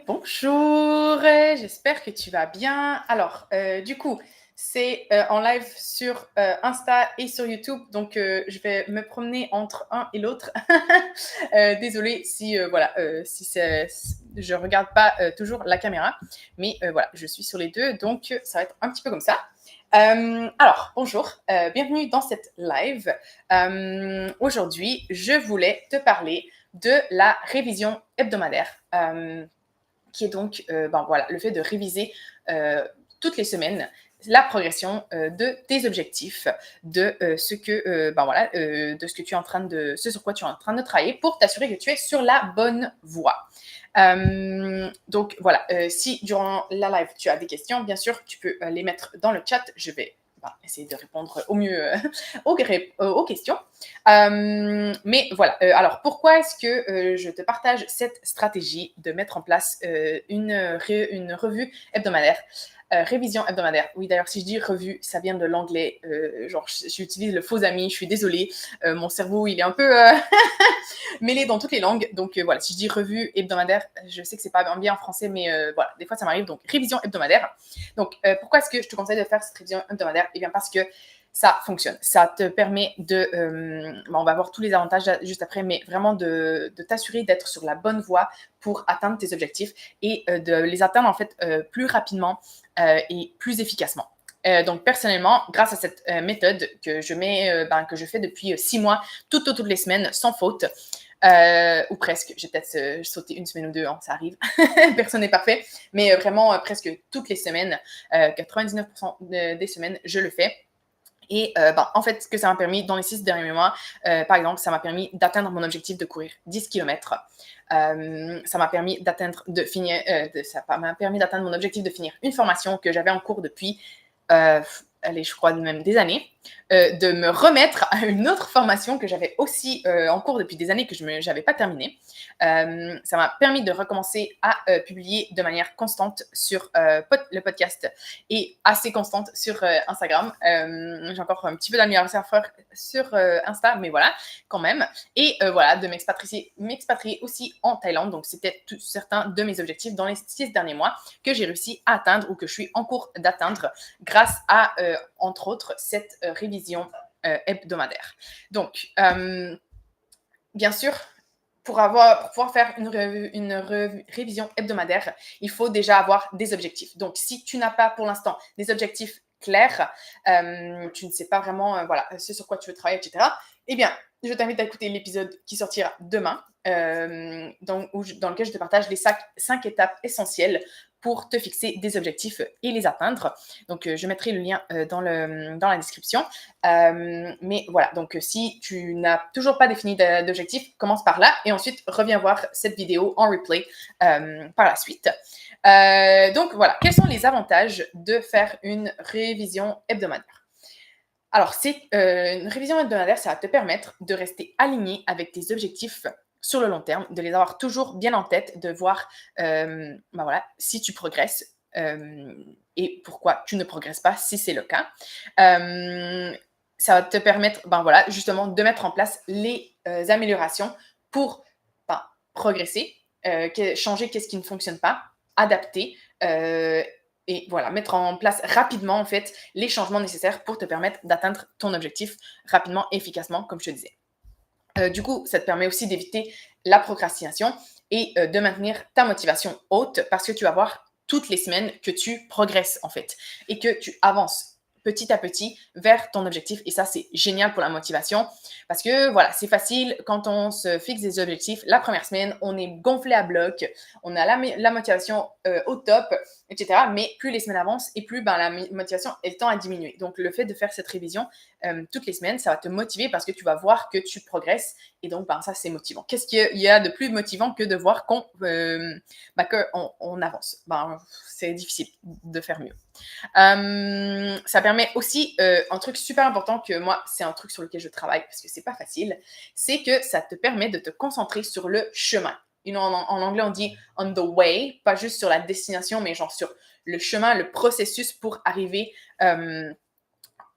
Bonjour, j'espère que tu vas bien. Alors, du coup, c'est en live sur Insta et sur YouTube, donc je vais me promener entre un et l'autre. Désolée si je regarde pas toujours la caméra, mais voilà, je suis sur les deux, donc ça va être un petit peu comme ça. Alors, bonjour, bienvenue dans cette live. Aujourd'hui, je voulais te parler de la révision hebdomadaire. Qui est donc voilà, le fait de réviser toutes les semaines la progression de tes objectifs, de ce que tu es en train de, ce sur quoi tu es en train de travailler pour t'assurer que tu es sur la bonne voie. Donc voilà, si durant la live tu as des questions, bien sûr, tu peux les mettre dans le chat. Je vais essayer de répondre au mieux aux questions. Mais voilà, alors pourquoi est-ce que je te partage cette stratégie de mettre en place une revue hebdomadaire, révision hebdomadaire. Oui, d'ailleurs, si je dis revue, ça vient de l'anglais. Genre, j'utilise le faux ami, je suis désolée. Mon cerveau, il est un peu mêlé dans toutes les langues. Donc voilà, si je dis revue hebdomadaire, je sais que c'est pas bien en français, mais voilà, des fois ça m'arrive. Donc révision hebdomadaire. Donc pourquoi est-ce que je te conseille de faire cette révision hebdomadaire? Eh bien parce que ça fonctionne. Ça te permet de, on va voir tous les avantages juste après, mais vraiment de t'assurer d'être sur la bonne voie pour atteindre tes objectifs et de les atteindre en fait plus rapidement et plus efficacement. Donc personnellement, grâce à cette méthode que je fais depuis 6 mois, toutes les semaines, sans faute, ou presque, j'ai peut-être sauté une semaine ou deux, hein, ça arrive, personne n'est parfait, mais vraiment presque toutes les semaines, 99% des semaines, je le fais. Et en fait, ce que ça m'a permis dans les 6 derniers mois, par exemple, ça m'a permis d'atteindre mon objectif de courir 10 km. Ça m'a permis d'atteindre mon objectif de finir une formation que j'avais en cours depuis allez, je crois même des années, de me remettre à une autre formation que j'avais aussi en cours depuis des années que je n'avais pas terminée. Ça m'a permis de recommencer à publier de manière constante sur le podcast et assez constante sur Instagram. J'ai encore un petit peu d'amélioration à faire sur Insta, mais voilà, quand même. Et voilà, de m'expatrier aussi en Thaïlande. Donc, c'était certains de mes objectifs dans les 6 derniers mois que j'ai réussi à atteindre ou que je suis en cours d'atteindre grâce à, entre autres, cette révision hebdomadaire. Donc, bien sûr, pour pouvoir faire une révision hebdomadaire, il faut déjà avoir des objectifs. Donc, si tu n'as pas pour l'instant des objectifs clairs, tu ne sais pas vraiment ce sur quoi tu veux travailler, etc., eh bien, je t'invite à écouter l'épisode qui sortira demain, dans lequel je te partage les 5 étapes essentielles pour te fixer des objectifs et les atteindre. Donc, je mettrai le lien dans la description. Mais voilà, donc si tu n'as toujours pas défini d'objectif, commence par là et ensuite reviens voir cette vidéo en replay par la suite. Donc voilà, quels sont les avantages de faire une révision hebdomadaire? Alors, une révision hebdomadaire, ça va te permettre de rester aligné avec tes objectifs sur le long terme, de les avoir toujours bien en tête, de voir si tu progresses et pourquoi tu ne progresses pas si c'est le cas. Ça va te permettre justement de mettre en place les améliorations pour progresser, changer qu'est-ce qui ne fonctionne pas, adapter et voilà, mettre en place rapidement en fait les changements nécessaires pour te permettre d'atteindre ton objectif rapidement et efficacement, comme je te disais. Du coup, ça te permet aussi d'éviter la procrastination et de maintenir ta motivation haute parce que tu vas voir toutes les semaines que tu progresses en fait et que tu avances petit à petit vers ton objectif. Et ça, c'est génial pour la motivation parce que voilà, c'est facile quand on se fixe des objectifs. La première semaine, on est gonflé à bloc, on a la motivation au top, etc. Mais plus les semaines avancent et plus la motivation elle tend à diminuer. Donc, le fait de faire cette révision toutes les semaines, ça va te motiver parce que tu vas voir que tu progresses et donc ça c'est motivant. Qu'est-ce qu'il y a de plus motivant que de voir qu'on avance? C'est difficile de faire mieux. Ça permet aussi un truc super important que moi c'est un truc sur lequel je travaille parce que c'est pas facile, c'est que ça te permet de te concentrer sur le chemin. En anglais on dit on the way, pas juste sur la destination mais genre sur le chemin, le processus pour arriver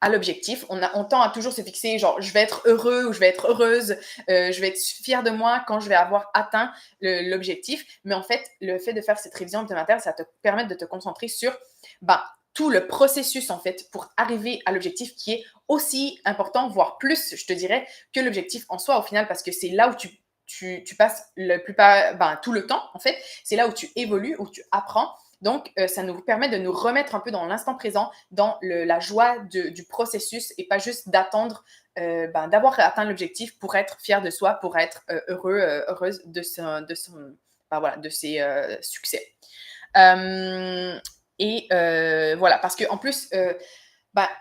à l'objectif. On tend à toujours se fixer, genre, je vais être heureux ou je vais être heureuse, je vais être fière de moi quand je vais avoir atteint l'objectif. Mais en fait, le fait de faire cette révision hebdomadaire, ça te permet de te concentrer sur tout le processus, en fait, pour arriver à l'objectif qui est aussi important, voire plus, je te dirais, que l'objectif en soi, au final, parce que c'est là où tu passes tout le temps, en fait. C'est là où tu évolues, où tu apprends. Donc, ça nous permet de nous remettre un peu dans l'instant présent, dans la joie du processus et pas juste d'attendre d'avoir atteint l'objectif pour être fier de soi, pour être heureux, heureuse de ses succès. Voilà, parce qu'en plus,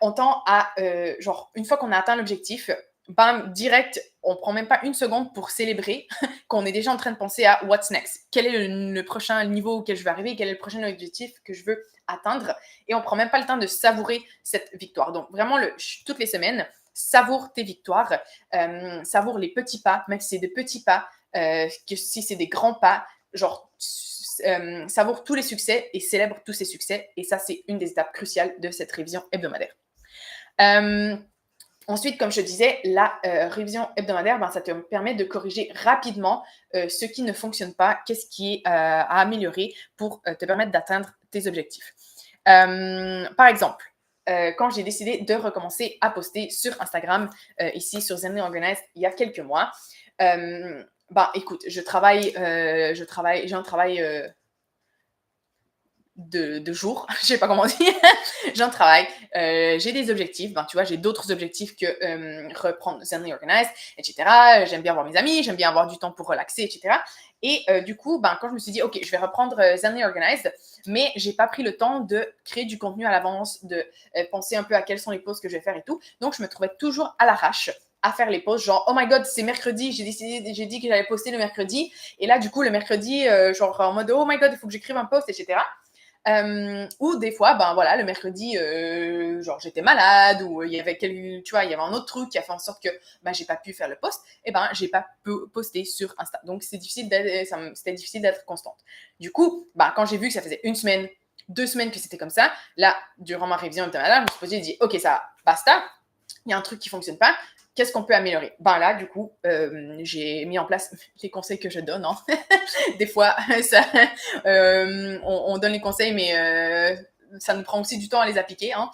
on tend à, genre, une fois qu'on a atteint l'objectif, bam, direct, on prend même pas une seconde pour célébrer qu'on est déjà en train de penser à what's next. Quel est le prochain niveau auquel je vais arriver? Quel est le prochain objectif que je veux atteindre? Et on prend même pas le temps de savourer cette victoire. Donc, vraiment, toutes les semaines, savoure tes victoires, savoure les petits pas, même si c'est des petits pas, que si c'est des grands pas, genre, savoure tous les succès et célèbre tous ces succès. Et ça, c'est une des étapes cruciales de cette révision hebdomadaire. Ensuite, comme je te disais, la révision hebdomadaire, ça te permet de corriger rapidement ce qui ne fonctionne pas, qu'est-ce qui est à améliorer pour te permettre d'atteindre tes objectifs. Par exemple, quand j'ai décidé de recommencer à poster sur Instagram, ici sur Zenly Organized, il y a quelques mois, écoute, j'ai un travail de jour, je sais pas comment dire, j'ai un travail, j'ai des objectifs, tu vois, j'ai d'autres objectifs que reprendre Zenly Organized, etc. J'aime bien voir mes amis, j'aime bien avoir du temps pour relaxer, etc. Et du coup, quand je me suis dit, ok, je vais reprendre Zenly Organized, mais j'ai pas pris le temps de créer du contenu à l'avance, de penser un peu à quels sont les posts que je vais faire et tout, donc je me trouvais toujours à l'arrache à faire les posts, genre, oh my god, c'est mercredi, j'ai dit que j'allais poster le mercredi, et là, du coup, le mercredi, genre, en mode, oh my god, il faut que j'écrive un post, etc. Ou des fois, le mercredi, genre j'étais malade ou il y avait il y avait un autre truc qui a fait en sorte que j'ai pas pu faire le post, et j'ai pas pu poster sur Insta. Donc c'était difficile d'être constante. Du coup, quand j'ai vu que ça faisait 1 semaine, 2 semaines que c'était comme ça, là, durant ma révision hebdomadaire, je me suis posée et dit, ok, ça basta, il y a un truc qui fonctionne pas. Qu'est-ce qu'on peut améliorer? Là, du coup, j'ai mis en place les conseils que je donne. Hein. Des fois, on donne les conseils, mais ça nous prend aussi du temps à les appliquer. Hein.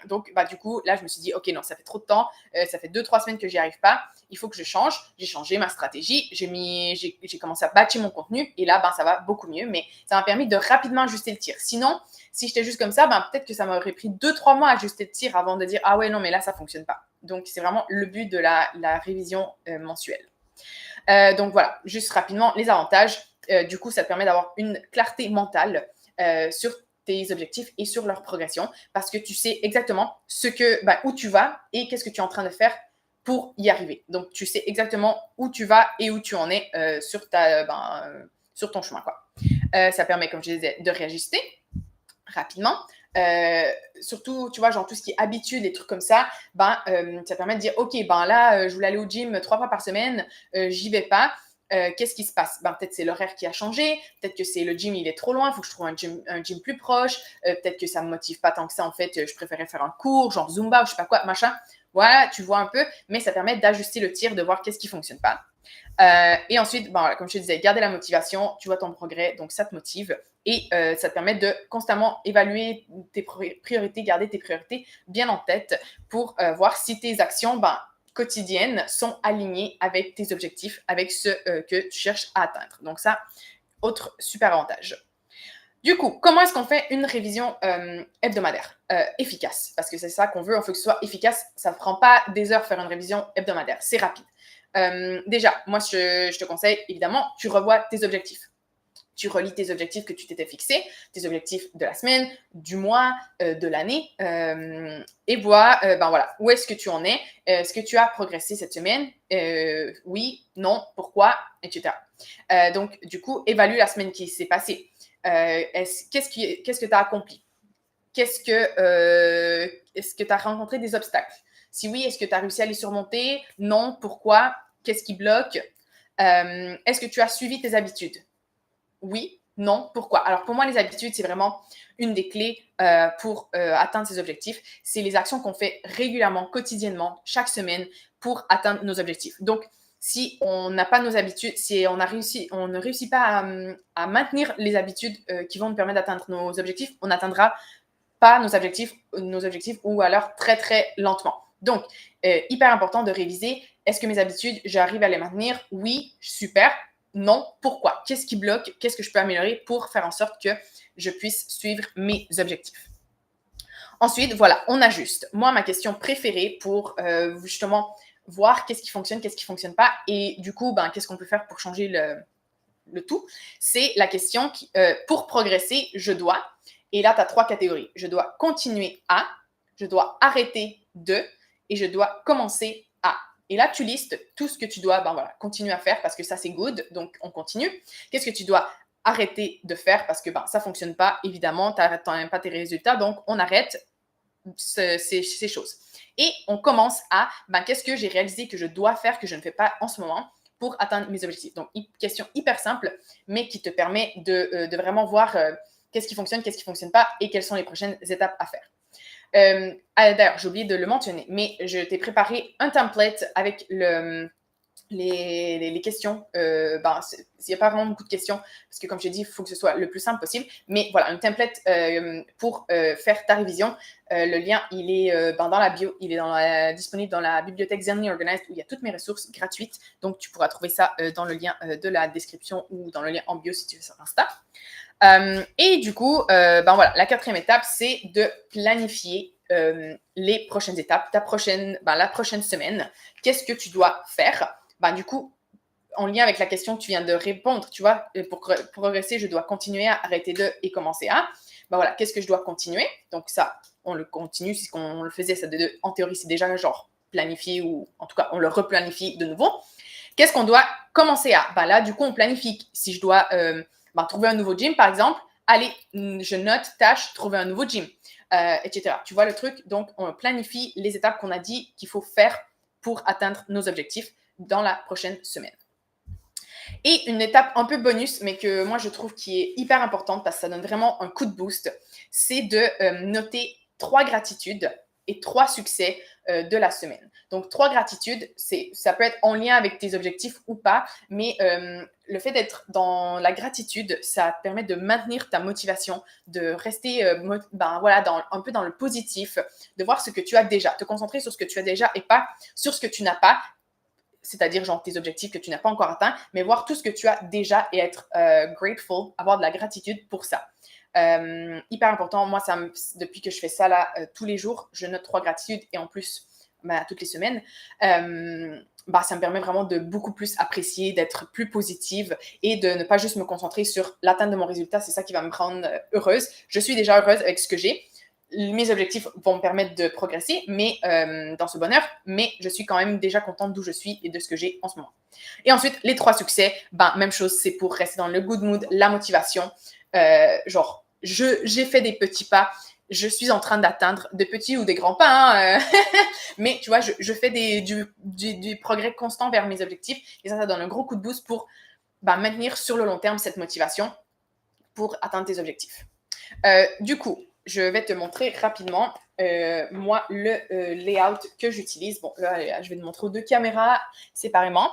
Donc, du coup, là, je me suis dit, ok, non, ça fait trop de temps. Ça fait 2-3 semaines que j'y arrive pas. Il faut que je change. J'ai changé ma stratégie. J'ai commencé à batcher mon contenu. Et là, ça va beaucoup mieux. Mais ça m'a permis de rapidement ajuster le tir. Sinon, si j'étais juste comme ça, peut-être que ça m'aurait pris 2-3 mois à ajuster le tir avant de dire, ah ouais, non, mais là, ça fonctionne pas. Donc, c'est vraiment le but de la révision mensuelle. Donc, voilà, juste rapidement, les avantages. Du coup, ça te permet d'avoir une clarté mentale sur tes objectifs et sur leur progression parce que tu sais exactement où tu vas et qu'est-ce que tu es en train de faire pour y arriver. Donc, tu sais exactement où tu vas et où tu en es sur ton chemin, quoi. Ça permet, comme je disais, de réajuster rapidement. Surtout, tu vois, genre tout ce qui est habitude, des trucs comme ça, ça permet de dire, ok, là, je voulais aller au gym 3 fois par semaine, j'y vais pas. Qu'est-ce qui se passe? Peut-être c'est l'horaire qui a changé, peut-être que c'est le gym, il est trop loin, il faut que je trouve un gym plus proche, peut-être que ça me motive pas tant que ça, en fait, je préférais faire un cours, genre Zumba ou je sais pas quoi, machin. Voilà, tu vois un peu, mais ça permet d'ajuster le tir, de voir qu'est-ce qui fonctionne pas. Et ensuite, comme je te disais, garder la motivation, tu vois ton progrès, donc ça te motive. Et ça te permet de constamment évaluer tes priorités, garder tes priorités bien en tête pour voir si tes actions quotidiennes sont alignées avec tes objectifs, avec ce que tu cherches à atteindre. Donc ça, autre super avantage. Du coup, comment est-ce qu'on fait une révision hebdomadaire efficace? Parce que c'est ça qu'on veut, on veut que ce soit efficace. Ça ne prend pas des heures faire une révision hebdomadaire, c'est rapide. Déjà, moi, je te conseille, évidemment, tu revois tes objectifs. Tu relis tes objectifs que tu t'étais fixés, tes objectifs de la semaine, du mois, de l'année, et vois, voilà, où est-ce que tu en es? Est-ce que tu as progressé cette semaine? Oui, non, pourquoi, etc. Donc, du coup, évalue la semaine qui s'est passée. Qu'est-ce que tu as accompli? Est-ce que tu as rencontré des obstacles? Si oui, est-ce que tu as réussi à les surmonter? Non, pourquoi? Qu'est-ce qui bloque? Est-ce que tu as suivi tes habitudes? Oui, Non. Pourquoi? Alors pour moi, les habitudes, c'est vraiment une des clés pour atteindre ses objectifs. C'est les actions qu'on fait régulièrement, quotidiennement, chaque semaine pour atteindre nos objectifs. Donc, si on n'a pas nos habitudes, si on ne réussit pas à maintenir les habitudes qui vont nous permettre d'atteindre nos objectifs, on n'atteindra pas nos objectifs ou alors très très lentement. Donc, hyper important de réviser. Est-ce que mes habitudes, j'arrive à les maintenir? Oui, super. Non, pourquoi? Qu'est-ce qui bloque? Qu'est-ce que je peux améliorer pour faire en sorte que je puisse suivre mes objectifs? Ensuite, voilà, on ajuste. Moi, ma question préférée pour justement voir qu'est-ce qui fonctionne, qu'est-ce qui ne fonctionne pas et du coup, qu'est-ce qu'on peut faire pour changer le tout, c'est la question pour progresser, je dois. Et là, tu as 3 catégories. Je dois continuer à, je dois arrêter de et je dois commencer à. Et là, tu listes tout ce que tu dois continuer à faire parce que ça, c'est good. Donc, on continue. Qu'est-ce que tu dois arrêter de faire parce que ça ne fonctionne pas, évidemment, tu n'arrêtes pas tes résultats. Donc, on arrête ces choses. Et on commence à qu'est-ce que j'ai réalisé que je dois faire, que je ne fais pas en ce moment pour atteindre mes objectifs. Donc, question hyper simple, mais qui te permet de vraiment voir qu'est-ce qui fonctionne, qu'est-ce qui ne fonctionne pas et quelles sont les prochaines étapes à faire. D'ailleurs, j'ai oublié de le mentionner, mais je t'ai préparé un template avec les questions. Il n'y a pas vraiment beaucoup de questions parce que, comme je t'ai dit, il faut que ce soit le plus simple possible. Mais voilà, un template pour faire ta révision. Le lien, il est dans la bio. Il est disponible dans la bibliothèque Zenly Organized où il y a toutes mes ressources gratuites. Donc, tu pourras trouver ça dans le lien de la description ou dans le lien en bio si tu veux sur Insta. Et du coup, voilà, la 4e étape, c'est de planifier les prochaines étapes, la prochaine semaine. Qu'est-ce que tu dois faire? Du coup, en lien avec la question que tu viens de répondre, tu vois, pour progresser, je dois continuer à arrêter de et commencer à. Voilà, qu'est-ce que je dois continuer? Donc ça, on le continue, si on le faisait, ça en théorie, c'est déjà genre planifié ou en tout cas, on le replanifie de nouveau. Qu'est-ce qu'on doit commencer à? Là, du coup, on planifie. Si je dois trouver un nouveau gym, par exemple, allez, je note, tâche, trouver un nouveau gym, etc. Tu vois le truc? Donc, on planifie les étapes qu'on a dit qu'il faut faire pour atteindre nos objectifs dans la prochaine semaine. Et une étape un peu bonus, mais que moi je trouve qui est hyper importante parce que ça donne vraiment un coup de boost, c'est de noter 3 gratitudes et 3 succès de la semaine. Donc 3 gratitudes, ça peut être en lien avec tes objectifs ou pas, mais le fait d'être dans la gratitude, ça te permet de maintenir ta motivation, de rester un peu dans le positif, de voir ce que tu as déjà, te concentrer sur ce que tu as déjà et pas sur ce que tu n'as pas, c'est-à-dire genre tes objectifs que tu n'as pas encore atteints, mais voir tout ce que tu as déjà et être grateful, avoir de la gratitude pour ça. Hyper important, moi, depuis que je fais ça là, tous les jours, je note 3 gratitudes et en plus, toutes les semaines, ça me permet vraiment de beaucoup plus apprécier, d'être plus positive et de ne pas juste me concentrer sur l'atteinte de mon résultat. C'est ça qui va me rendre heureuse. Je suis déjà heureuse avec ce que j'ai. Mes objectifs vont me permettre de progresser dans ce bonheur, mais je suis quand même déjà contente d'où je suis et de ce que j'ai en ce moment. Et ensuite, les 3 succès, même chose, c'est pour rester dans le good mood, la motivation. J'ai fait des petits pas, je suis en train d'atteindre de petits ou des grands pas, mais tu vois, je fais du progrès constant vers mes objectifs et ça donne un gros coup de boost pour maintenir sur le long terme cette motivation pour atteindre tes objectifs. Du coup, je vais te montrer rapidement, moi, le layout que j'utilise. Bon, là, je vais te montrer aux 2 caméras séparément.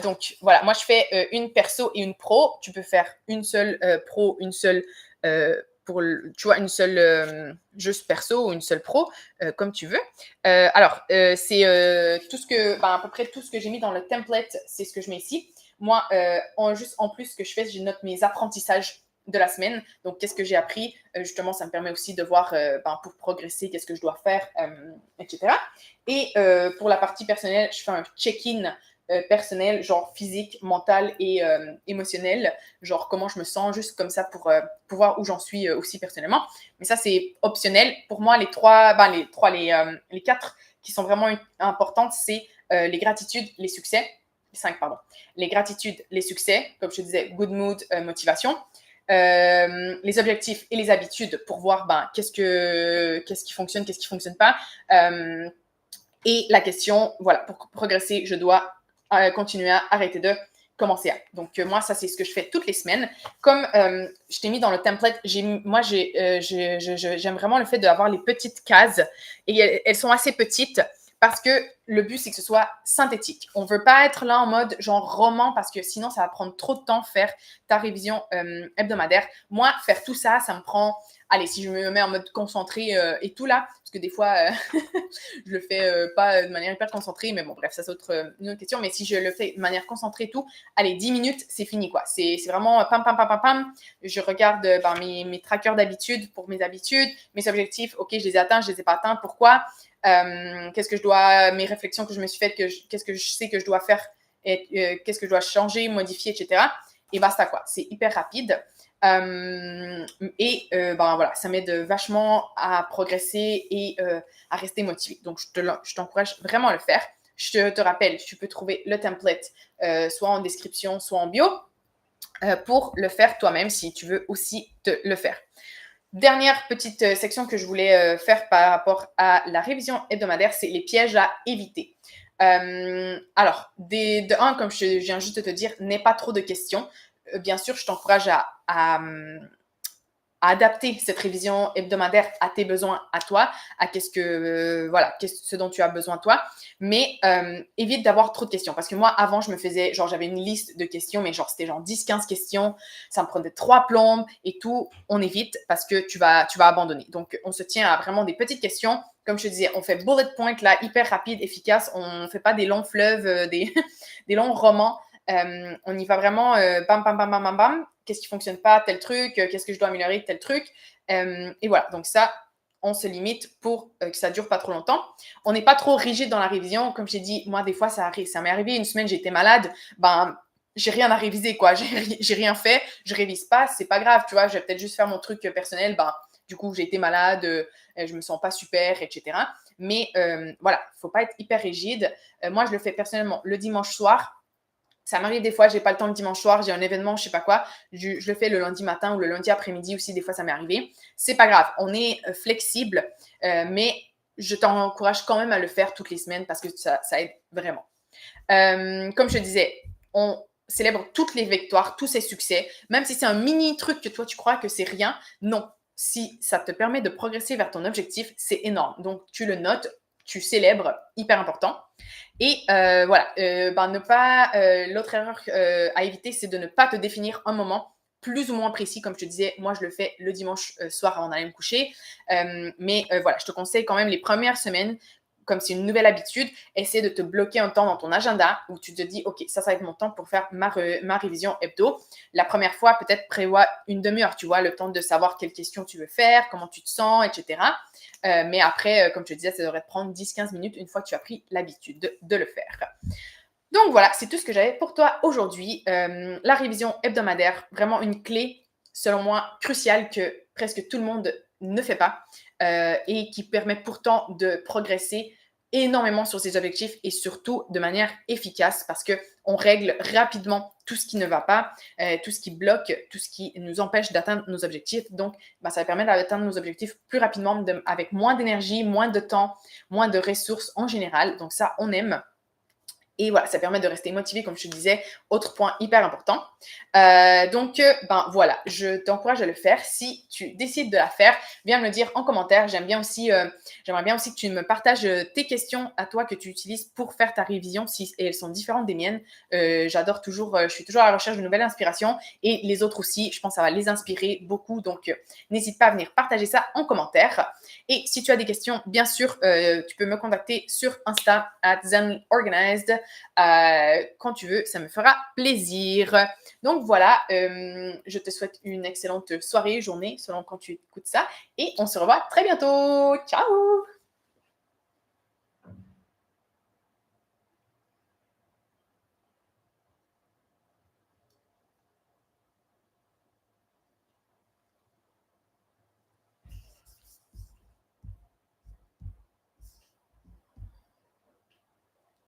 Donc, voilà, moi, je fais une perso et une pro. Tu peux faire une seule pro, une seule une seule juste perso ou une seule pro, comme tu veux. C'est tout ce que, à peu près tout ce que j'ai mis dans le template, c'est ce que je mets ici. Moi, en plus, ce que je fais, je note mes apprentissages de la semaine. Donc, qu'est-ce que j'ai appris? Justement, ça me permet aussi de voir pour progresser, qu'est-ce que je dois faire, etc. Et pour la partie personnelle, je fais un check-in personnel, genre physique, mental et émotionnel, genre comment je me sens, juste comme ça pour voir où j'en suis aussi personnellement. Mais ça, c'est optionnel. Pour moi, les 4 qui sont vraiment importantes, c'est les gratitudes, les succès. 5, pardon. Les gratitudes, les succès, comme je te disais, good mood, motivation. Les objectifs et les habitudes pour voir qu'est-ce qui fonctionne, qu'est-ce qui ne fonctionne pas. Et la question, voilà, pour progresser, je dois continuer à arrêter de commencer à. Donc, moi, ça, c'est ce que je fais toutes les semaines. Comme je t'ai mis dans le template, j'aime vraiment le fait d'avoir les petites cases et elles sont assez petites parce que le but, c'est que ce soit synthétique. On ne veut pas être là en mode genre roman parce que sinon, ça va prendre trop de temps faire ta révision hebdomadaire. Moi, faire tout ça, ça me prend... Allez, si je me mets en mode concentré et tout là, parce que des fois, je le fais pas de manière hyper concentrée, mais bon, bref, ça c'est une autre question. Mais si je le fais de manière concentrée et tout, allez, 10 minutes, c'est fini quoi. C'est vraiment pam, pam, pam, pam, pam. Je regarde mes trackers d'habitude pour mes habitudes, mes objectifs. Ok, je les ai atteints, je les ai pas atteints. Pourquoi qu'est-ce que je dois, mes réflexions que je me suis faites, qu'est-ce que je sais que je dois faire, et qu'est-ce que je dois changer, modifier, etc. Et basta quoi. C'est hyper rapide. Voilà, ça m'aide vachement à progresser et à rester motivé. Donc, je t'encourage vraiment à le faire. Je te rappelle, tu peux trouver le template soit en description, soit en bio pour le faire toi-même si tu veux aussi te le faire. Dernière petite section que je voulais faire par rapport à la révision hebdomadaire, c'est les pièges à éviter. Alors, de un, comme je viens juste de te dire, n'aie pas trop de questions. Bien sûr, je t'encourage à adapter cette révision hebdomadaire à tes besoins à toi, à ce dont tu as besoin toi, mais évite d'avoir trop de questions parce que moi avant je me faisais j'avais une liste de questions mais c'était 10-15 questions, ça me prenait 3 plombes et tout, on évite parce que tu vas abandonner. Donc on se tient à vraiment des petites questions. Comme je te disais, on fait bullet point là, hyper rapide, efficace, on ne fait pas des longs fleuves, des longs romans. On y va vraiment bam, bam, bam, bam, bam, bam. Qu'est-ce qui ne fonctionne pas, tel truc, qu'est-ce que je dois améliorer, tel truc. Et voilà, donc ça, on se limite pour que ça ne dure pas trop longtemps. On n'est pas trop rigide dans la révision. Comme j'ai dit, moi, des fois, ça m'est arrivé une semaine, j'étais malade, j'ai rien à réviser, quoi. J'ai rien fait, je révise pas, c'est pas grave, tu vois, je vais peut-être juste faire mon truc personnel, du coup, j'ai été malade, je me sens pas super, etc. Mais voilà, il ne faut pas être hyper rigide. Moi, je le fais personnellement le dimanche soir. Ça m'arrive des fois, j'ai pas le temps le dimanche soir, j'ai un événement, je sais pas quoi. Je le fais le lundi matin ou le lundi après-midi aussi, des fois ça m'est arrivé. C'est pas grave, on est flexible, mais je t'encourage quand même à le faire toutes les semaines parce que ça aide vraiment. Comme je te disais, on célèbre toutes les victoires, tous ces succès, même si c'est un mini truc que toi tu crois que c'est rien. Non, si ça te permet de progresser vers ton objectif, c'est énorme. Donc tu le notes, tu célèbres, hyper important. Et voilà, l'autre erreur à éviter, c'est de ne pas te définir un moment plus ou moins précis. Comme je te disais, moi, je le fais le dimanche soir avant d'aller me coucher. Voilà, je te conseille quand même les premières semaines, comme c'est une nouvelle habitude, essaie de te bloquer un temps dans ton agenda où tu te dis, OK, ça va être mon temps pour faire ma révision hebdo. La première fois, peut-être prévois une demi-heure, tu vois, le temps de savoir quelles questions tu veux faire, comment tu te sens, etc. Mais après, comme je te disais, ça devrait te prendre 10-15 minutes une fois que tu as pris l'habitude de le faire. Donc voilà, c'est tout ce que j'avais pour toi aujourd'hui. La révision hebdomadaire, vraiment une clé, selon moi, cruciale que presque tout le monde ne fait pas et qui permet pourtant de progresser énormément sur ses objectifs et surtout de manière efficace parce qu'on règle rapidement tout ce qui ne va pas, tout ce qui bloque, tout ce qui nous empêche d'atteindre nos objectifs. Donc, ça permet d'atteindre nos objectifs plus rapidement, avec moins d'énergie, moins de temps, moins de ressources en général. Donc ça, on aime. Et voilà, ça permet de rester motivé, comme je te disais. Autre point hyper important. Voilà, je t'encourage à le faire. Si tu décides de la faire, viens me le dire en commentaire. J'aimerais bien aussi que tu me partages tes questions à toi que tu utilises pour faire ta révision, si elles sont différentes des miennes. J'adore toujours, je suis toujours à la recherche de nouvelles inspirations et les autres aussi, je pense que ça va les inspirer beaucoup. Donc, n'hésite pas à venir partager ça en commentaire. Et si tu as des questions, bien sûr, tu peux me contacter sur Insta @zenorganized. Quand tu veux, ça me fera plaisir. Donc voilà, je te souhaite une excellente soirée, journée, selon quand tu écoutes ça. Et on se revoit très bientôt. Ciao!